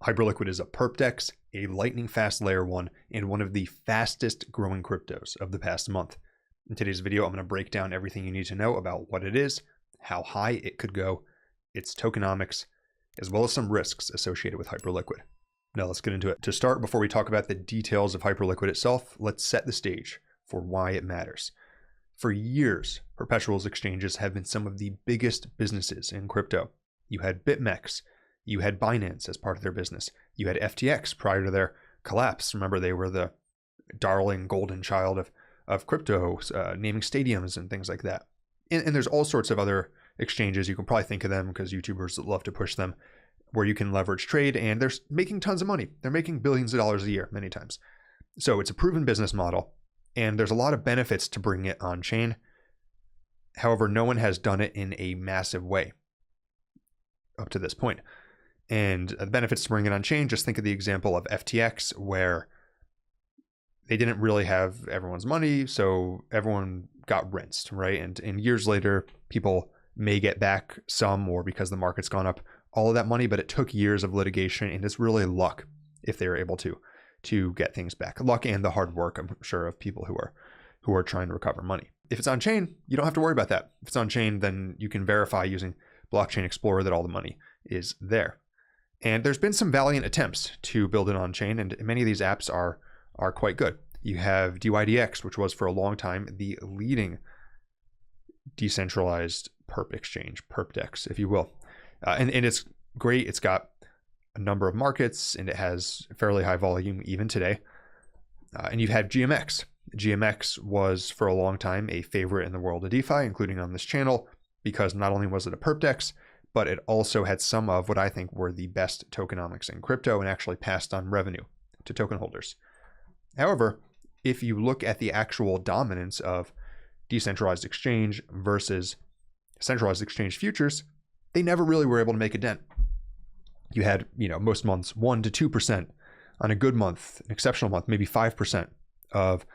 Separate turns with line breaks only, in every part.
Hyperliquid is a perp DEX, a lightning fast layer 1, and one of the fastest growing cryptos of the past month. In today's video, I'm going to break down everything you need to know about what it is, how high it could go, its tokenomics, as well as some risks associated with Hyperliquid. Now let's get into it. To start, before we talk about the details of Hyperliquid itself, let's set the stage for why it matters. For years, perpetuals exchanges have been some of the biggest businesses in crypto. You had BitMEX, you had Binance as part of their business, you had FTX prior to their collapse. Remember, they were the darling golden child of crypto, naming stadiums and things like that. And there's all sorts of other exchanges. You can probably think of them because YouTubers love to push them, where you can leverage trade, and they're making tons of money. They're making billions of dollars a year many times. So it's a proven business model, and there's a lot of benefits to bringing it on chain. However, no one has done it in a massive way up to this point. And the benefits to bring it on chain, just think of the example of FTX, where they didn't really have everyone's money, so everyone got rinsed, right? And years later, people may get back some, or because the market's gone up, all of that money, but it took years of litigation, and it's really luck if they were able to get things back. Luck and the hard work, I'm sure, of people who are trying to recover money. If it's on chain, you don't have to worry about that. If it's on chain, then you can verify using Blockchain Explorer that all the money is there. And there's been some valiant attempts to build it on chain, and many of these apps are quite good. You have DYDX, which was for a long time the leading decentralized perp exchange, perp DEX, if you will. And it's great. It's got a number of markets, and it has fairly high volume even today. And you've had GMX. GMX was for a long time a favorite in the world of DeFi, including on this channel, because not only was it a perp DEX, but it also had some of what I think were the best tokenomics in crypto and actually passed on revenue to token holders. However, if you look at the actual dominance of decentralized exchange versus centralized exchange futures, they never really were able to make a dent. You had, most months 1 to 2%. On a good month, an exceptional month, maybe 5% of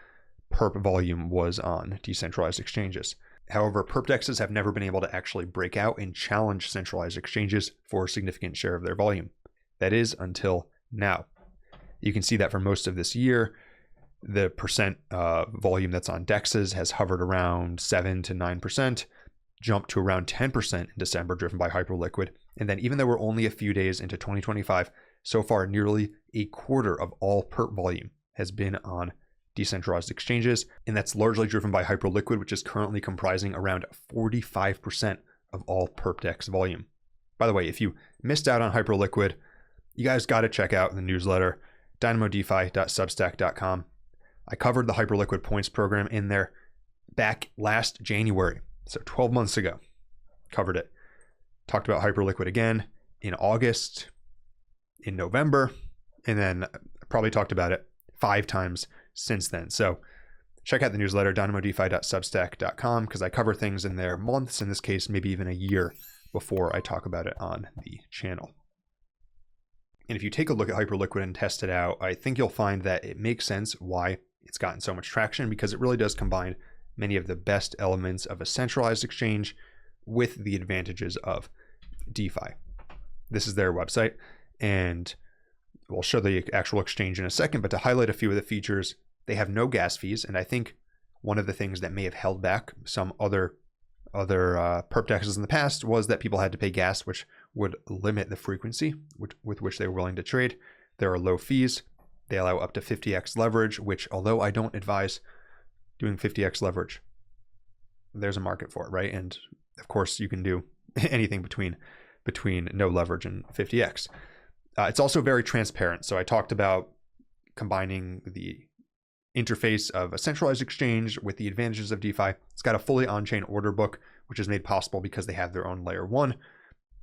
perp volume was on decentralized exchanges. However, perp DEXs have never been able to actually break out and challenge centralized exchanges for a significant share of their volume. That is until now. You can see that for most of this year, the percent volume that's on DEXs has hovered around 7 to 9%, jumped to around 10% in December, driven by Hyperliquid. And then even though we're only a few days into 2025, so far nearly a quarter of all perp volume has been on decentralized exchanges, and that's largely driven by Hyperliquid, which is currently comprising around 45% of all perp DEX volume. By the way, if you missed out on Hyperliquid, you guys got to check out the newsletter, dynamodefi.substack.com. I covered the Hyperliquid points program in there back last January, so 12 months ago. Covered it. Talked about Hyperliquid again in August, in November, and then probably talked about it 5 times since then. So check out the newsletter, dynamodefi.substack.com, because I cover things in there months, in this case, maybe even a year before I talk about it on the channel. And if you take a look at Hyperliquid and test it out, I think you'll find that it makes sense why it's gotten so much traction, because it really does combine many of the best elements of a centralized exchange with the advantages of DeFi. This is their website, and we'll show the actual exchange in a second, but to highlight a few of the features, they have no gas fees. And I think one of the things that may have held back some other perp DEXs in the past was that people had to pay gas, which would limit the frequency with which they were willing to trade. There are low fees. They allow up to 50x leverage, which, although I don't advise doing 50x leverage, there's a market for it, right? And of course, you can do anything between no leverage and 50x. It's also very transparent. So I talked about combining the interface of a centralized exchange with the advantages of DeFi. It's got a fully on-chain order book, which is made possible because they have their own layer 1.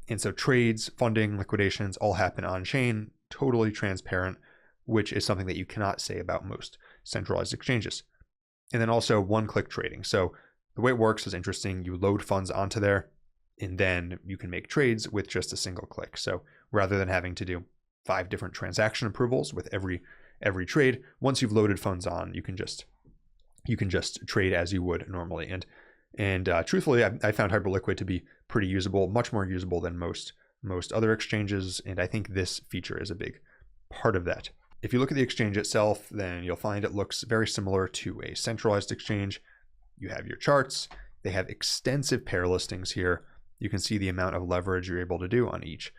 And so trades, funding, liquidations all happen on-chain, totally transparent, which is something that you cannot say about most centralized exchanges. And then also one-click trading. So the way it works is interesting. You load funds onto there, and then you can make trades with just a single click. So rather than having to do 5 different transaction approvals with every trade, once you've loaded funds on, you can just trade as you would normally. And truthfully, I found Hyperliquid to be pretty usable, much more usable than most most other exchanges, and I think this feature is a big part of that. If you look at the exchange itself, then you'll find it looks very similar to a centralized exchange. You have your charts. They have extensive pair listings here. You can see the amount of leverage you're able to do on each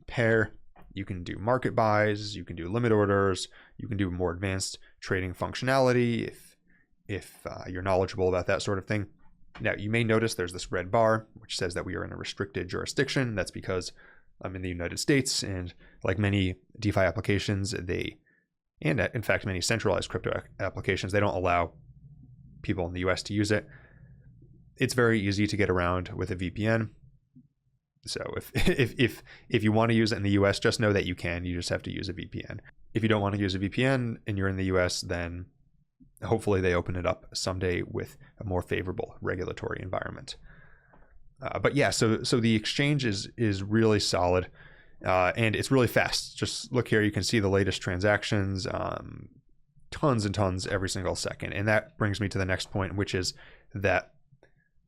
pair. You can do market buys, you can do limit orders, you can do more advanced trading functionality if you're knowledgeable about that sort of thing. Now, you may notice there's this red bar, which says that we are in a restricted jurisdiction. That's because I'm in the United States, and like many DeFi applications, and in fact, many centralized crypto applications, they don't allow people in the US to use it. It's very easy to get around with a VPN. So if you want to use it in the US, just know that you can. You just have to use a VPN. If you don't want to use a VPN and you're in the US, then hopefully they open it up someday with a more favorable regulatory environment. But yeah, so the exchange is really solid, and it's really fast. Just look here, you can see the latest transactions, tons and tons every single second. And that brings me to the next point, which is that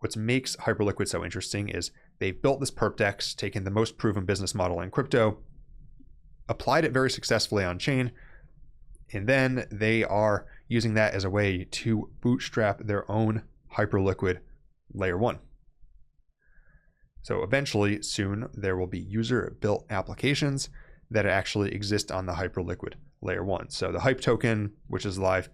what makes Hyperliquid so interesting is they've built this Perp DEX, taken the most proven business model in crypto, applied it very successfully on chain, and then they are using that as a way to bootstrap their own Hyperliquid layer 1. So eventually, soon, there will be user-built applications that actually exist on the Hyperliquid layer 1. So the Hype token, which is live,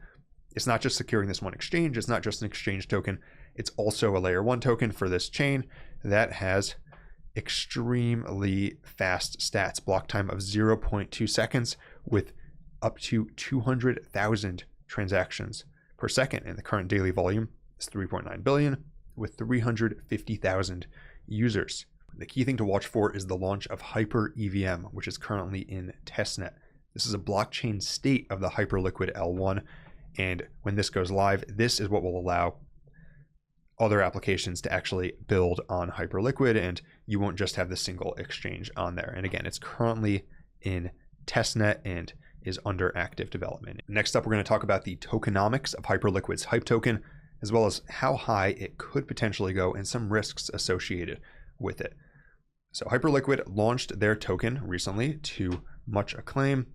it's not just securing this one exchange, it's not just an exchange token, it's also a layer 1 token for this chain that has extremely fast stats, block time of 0.2 seconds with up to 200,000 transactions per second. And the current daily volume is 3.9 billion with 350,000 users. The key thing to watch for is the launch of HyperEVM, which is currently in testnet. This is a blockchain state of the Hyperliquid L1. And when this goes live, this is what will allow other applications to actually build on Hyperliquid, and you won't just have the single exchange on there. And again, it's currently in testnet and is under active development. Next up, we're going to talk about the tokenomics of Hyperliquid's Hype token, as well as how high it could potentially go and some risks associated with it. So Hyperliquid launched their token recently to much acclaim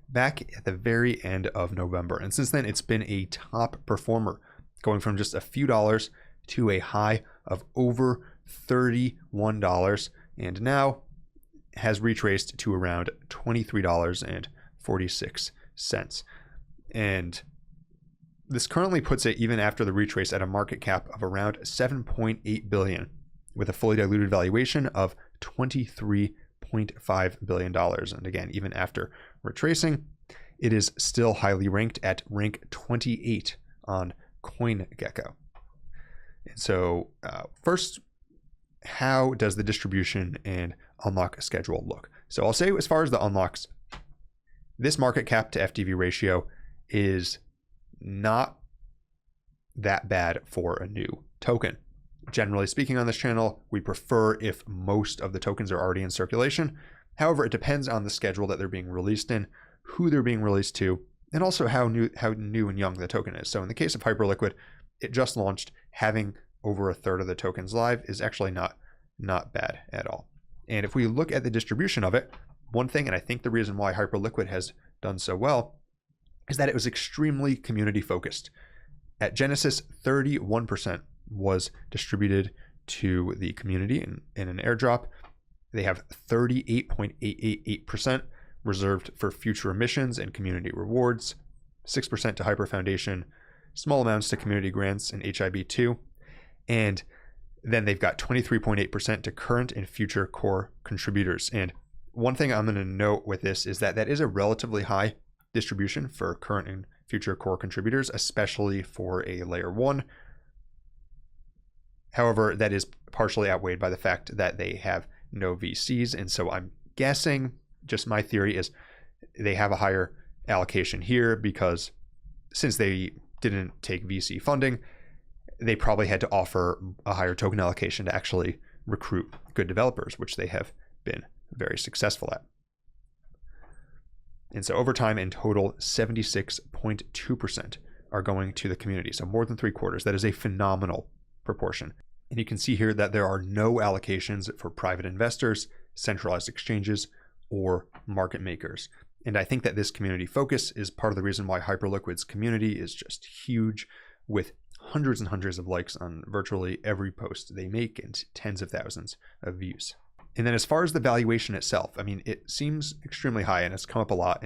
back at the very end of November. And since then, it's been a top performer, going from just a few dollars to a high of over $31, and now has retraced to around $23.46. And this currently puts it, even after the retrace, at a market cap of around 7.8 billion, with a fully diluted valuation of $23.5 billion. And again, even after retracing, it is still highly ranked at rank 28 on CoinGecko. And so first, how does the distribution and unlock schedule look? So I'll say, as far as the unlocks, this market cap to FDV ratio is not that bad for a new token. Generally speaking, on this channel, we prefer if most of the tokens are already in circulation. However, it depends on the schedule that they're being released in, who they're being released to, and also how new and young the token is. So in the case of Hyperliquid, it just launched. Having over a third of the tokens live is actually not bad at all. And if we look at the distribution of it, one thing, and I think the reason why Hyperliquid has done so well, is that it was extremely community focused. At Genesis, 31% was distributed to the community in an airdrop. They have 38.888% reserved for future emissions and community rewards, 6% to Hyper Foundation, small amounts to community grants and HIB2, and then they've got 23.8% to current and future core contributors. And one thing I'm going to note with this is that is a relatively high distribution for current and future core contributors, especially for a layer 1. However, that is partially outweighed by the fact that they have no VCs. And so I'm guessing, just my theory is, they have a higher allocation here because since they didn't take VC funding, they probably had to offer a higher token allocation to actually recruit good developers, which they have been very successful at. And so over time, in total, 76.2% are going to the community. So more than 3/4. That is a phenomenal proportion. And you can see here that there are no allocations for private investors, centralized exchanges, or market makers. And I think that this community focus is part of the reason why Hyperliquid's community is just huge, with hundreds and hundreds of likes on virtually every post they make and tens of thousands of views. And then as far as the valuation itself, I mean, it seems extremely high and it's come up a lot.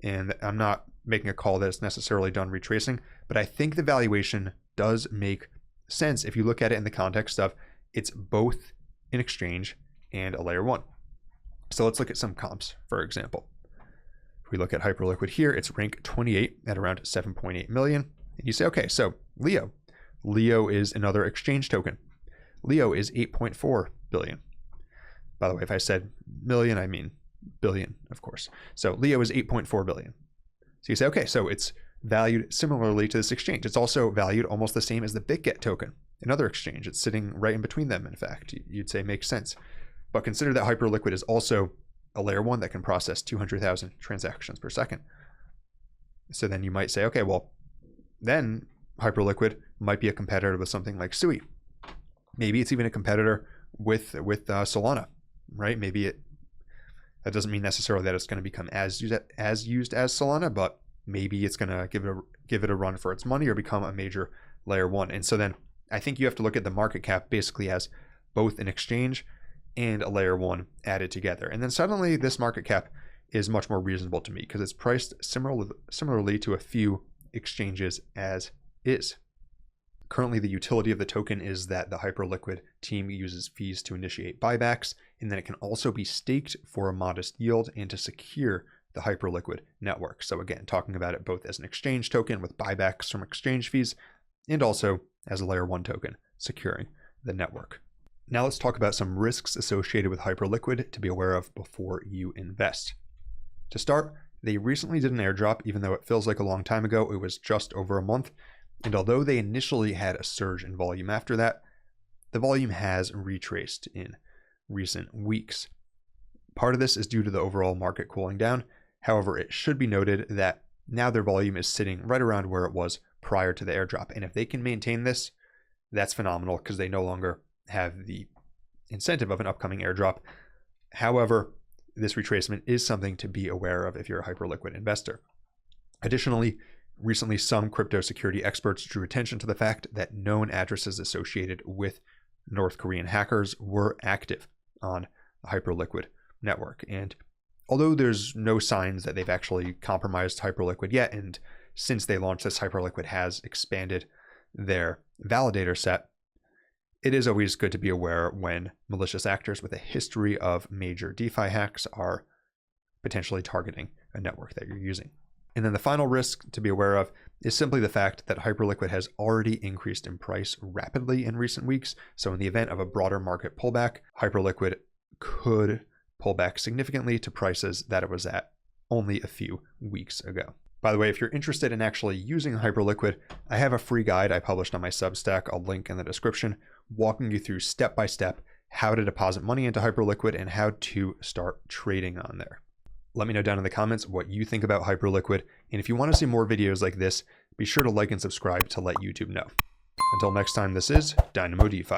And I'm not making a call that it's necessarily done retracing, but I think the valuation does make sense if you look at it in the context of it's both an exchange and a layer 1. So let's look at some comps, for example. If we look at Hyperliquid here, it's rank 28 at around 7.8 million. And you say, okay, so Leo is another exchange token. Leo is 8.4 billion. By the way, if I said million, I mean billion, of course. So Leo is 8.4 billion. So you say, okay, so it's valued similarly to this exchange. It's also valued almost the same as the BitGet token, another exchange. It's sitting right in between them, in fact. You'd say makes sense. But consider that Hyperliquid is also a layer 1 that can process 200,000 transactions per second. So then you might say, okay, well, then Hyperliquid might be a competitor with something like Sui. Maybe it's even a competitor with Solana, right? Maybe that doesn't mean necessarily that it's going to become as used as Solana, but maybe it's going to give it a run for its money or become a major layer 1. And so then I think you have to look at the market cap basically as both an exchange and a layer 1 added together. And then suddenly this market cap is much more reasonable to me because it's priced similarly to a few exchanges as is. Currently, the utility of the token is that the Hyperliquid team uses fees to initiate buybacks, and then it can also be staked for a modest yield and to secure the Hyperliquid network. So again, talking about it both as an exchange token with buybacks from exchange fees, and also as a layer 1 token securing the network. Now let's talk about some risks associated with Hyperliquid to be aware of before you invest. To start, they recently did an airdrop, even though it feels like a long time ago. It was just over a month. And although they initially had a surge in volume after that, the volume has retraced in recent weeks. Part of this is due to the overall market cooling down. However, it should be noted that now their volume is sitting right around where it was prior to the airdrop. And if they can maintain this, that's phenomenal because they no longer have the incentive of an upcoming airdrop. However, this retracement is something to be aware of if you're a Hyperliquid investor. Additionally, recently some crypto security experts drew attention to the fact that known addresses associated with North Korean hackers were active on the Hyperliquid network. And although there's no signs that they've actually compromised Hyperliquid yet, and since they launched this, Hyperliquid has expanded their validator set, it is always good to be aware when malicious actors with a history of major DeFi hacks are potentially targeting a network that you're using. And then the final risk to be aware of is simply the fact that Hyperliquid has already increased in price rapidly in recent weeks. So in the event of a broader market pullback, Hyperliquid could pull back significantly to prices that it was at only a few weeks ago. By the way, if you're interested in actually using Hyperliquid, I have a free guide I published on my Substack, I'll link in the description, walking you through step-by-step how to deposit money into Hyperliquid and how to start trading on there. Let me know down in the comments what you think about Hyperliquid, and if you want to see more videos like this, be sure to like and subscribe to let YouTube know. Until next time, this is Dynamo DeFi.